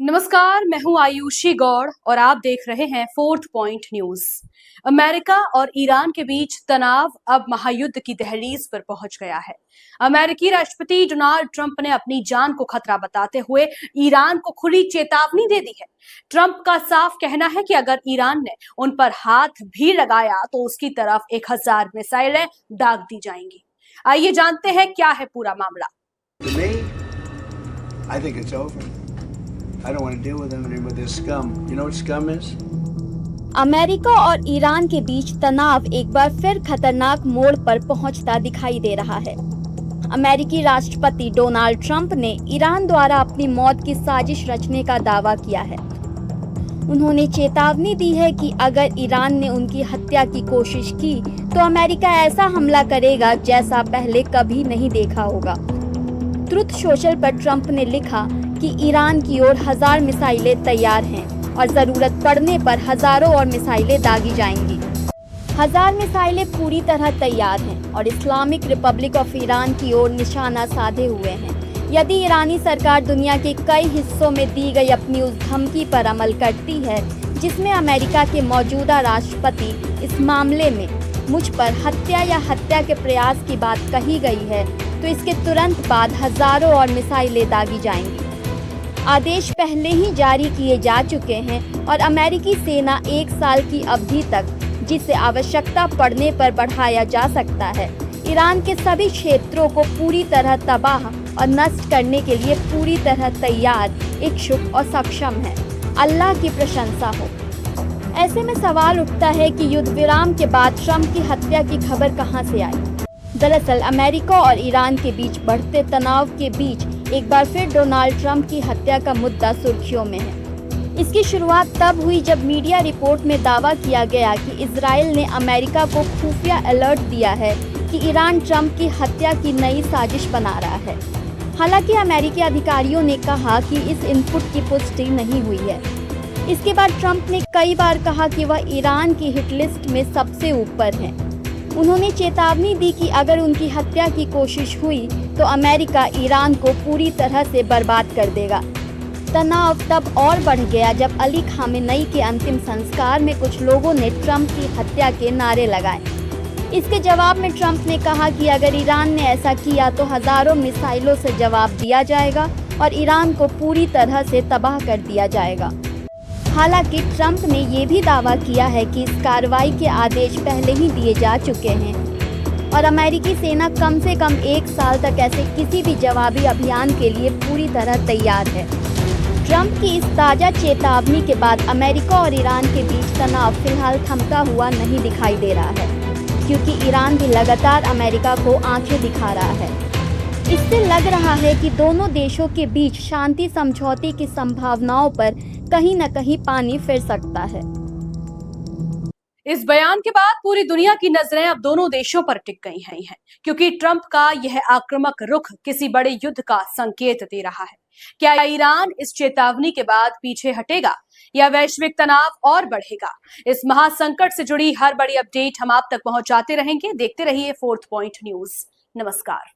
नमस्कार, मैं हूं आयुषी गौड़ और आप देख रहे हैं फोर्थ पॉइंट न्यूज। अमेरिका और ईरान के बीच तनाव अब महायुद्ध की दहलीज पर पहुंच गया है। अमेरिकी राष्ट्रपति डोनाल्ड ट्रंप ने अपनी जान को खतरा बताते हुए ईरान को खुली चेतावनी दे दी है। ट्रंप का साफ कहना है कि अगर ईरान ने उन पर हाथ भी लगाया तो उसकी तरफ 1000 मिसाइलें दाग दी जाएंगी। आइए जानते हैं क्या है पूरा मामला। I think it's over. I don't want to deal with them anymore. They're scum. You know what scum is? America और ईरान के बीच तनाव एक बार फिर खतरनाक मोड़ पर पहुंचता दिखाई दे रहा है। अमेरिकी राष्ट्रपति डोनाल्ड ट्रंप ने ईरान द्वारा अपनी मौत की साजिश रचने का दावा किया है। उन्होंने चेतावनी दी है कि अगर ईरान ने उनकी हत्या की कोशिश की तो अमेरिका ऐसा हमला करेगा जैसा पहले कभी नहीं देखा होगा। ट्रुथ सोशल पर ट्रंप ने लिखा कि ईरान की ओर 1000 मिसाइलें तैयार हैं और जरूरत पड़ने पर हजारों और मिसाइलें दागी जाएंगी। 1000 मिसाइलें पूरी तरह तैयार हैं और इस्लामिक रिपब्लिक ऑफ ईरान की ओर निशाना साधे हुए हैं। यदि ईरानी सरकार दुनिया के कई हिस्सों में दी गई अपनी उस धमकी पर अमल करती है जिसमें अमेरिका के मौजूदा राष्ट्रपति इस मामले में मुझ पर हत्या या हत्या के प्रयास की बात कही गई है, तो इसके तुरंत बाद हजारों और मिसाइलें दागी जाएंगी। आदेश पहले ही जारी किए जा चुके हैं और अमेरिकी सेना 1 साल की अवधि तक, जिसे आवश्यकता पड़ने पर बढ़ाया जा सकता है, ईरान के सभी क्षेत्रों को पूरी तरह तबाह और नष्ट करने के लिए पूरी तरह तैयार, इच्छुक और सक्षम है। अल्लाह की प्रशंसा हो। ऐसे में सवाल उठता है कि युद्ध विराम के बाद ट्रंप की हत्या की खबर कहां से आई। दरअसल अमेरिका और ईरान के बीच बढ़ते तनाव के बीच एक बार फिर डोनाल्ड ट्रंप की हत्या का मुद्दा सुर्खियों में है। इसकी शुरुआत तब हुई जब मीडिया रिपोर्ट में दावा किया गया कि इजराइल ने अमेरिका को खुफिया अलर्ट दिया है कि ईरान ट्रंप की हत्या की नई साजिश बना रहा है। हालांकि अमेरिकी अधिकारियों ने कहा कि इस इनपुट की पुष्टि नहीं हुई है। इसके बाद ट्रंप ने कई बार कहा कि वह ईरान की हिट लिस्ट में सबसे ऊपर है। उन्होंने चेतावनी दी कि अगर उनकी हत्या की कोशिश हुई तो अमेरिका ईरान को पूरी तरह से बर्बाद कर देगा। तनाव तब और बढ़ गया जब अली खामेनेई के अंतिम संस्कार में कुछ लोगों ने ट्रंप की हत्या के नारे लगाए। इसके जवाब में ट्रंप ने कहा कि अगर ईरान ने ऐसा किया तो हजारों मिसाइलों से जवाब दिया जाएगा और ईरान को पूरी तरह से तबाह कर दिया जाएगा। हालांकि ट्रंप ने ये भी दावा किया है कि इस कार्रवाई के आदेश पहले ही दिए जा चुके हैं और अमेरिकी सेना कम से कम 1 साल तक ऐसे किसी भी जवाबी अभियान के लिए पूरी तरह तैयार है। ट्रंप की इस ताज़ा चेतावनी के बाद अमेरिका और ईरान के बीच तनाव फिलहाल थमता हुआ नहीं दिखाई दे रहा है, क्योंकि ईरान भी लगातार अमेरिका को आंखें दिखा रहा है। इससे लग रहा है कि दोनों देशों के बीच शांति समझौते की संभावनाओं पर कहीं न कहीं पानी फिर सकता है। इस बयान के बाद पूरी दुनिया की नजरें अब दोनों देशों पर टिक गई हैं, क्योंकि ट्रंप का यह आक्रामक रुख किसी बड़े युद्ध का संकेत दे रहा है। क्या ईरान इस चेतावनी के बाद पीछे हटेगा या वैश्विक तनाव और बढ़ेगा? इस महासंकट से जुड़ी हर बड़ी अपडेट हम आप तक पहुंचाते रहेंगे। देखते रहिए फोर्थ पॉइंट न्यूज। नमस्कार।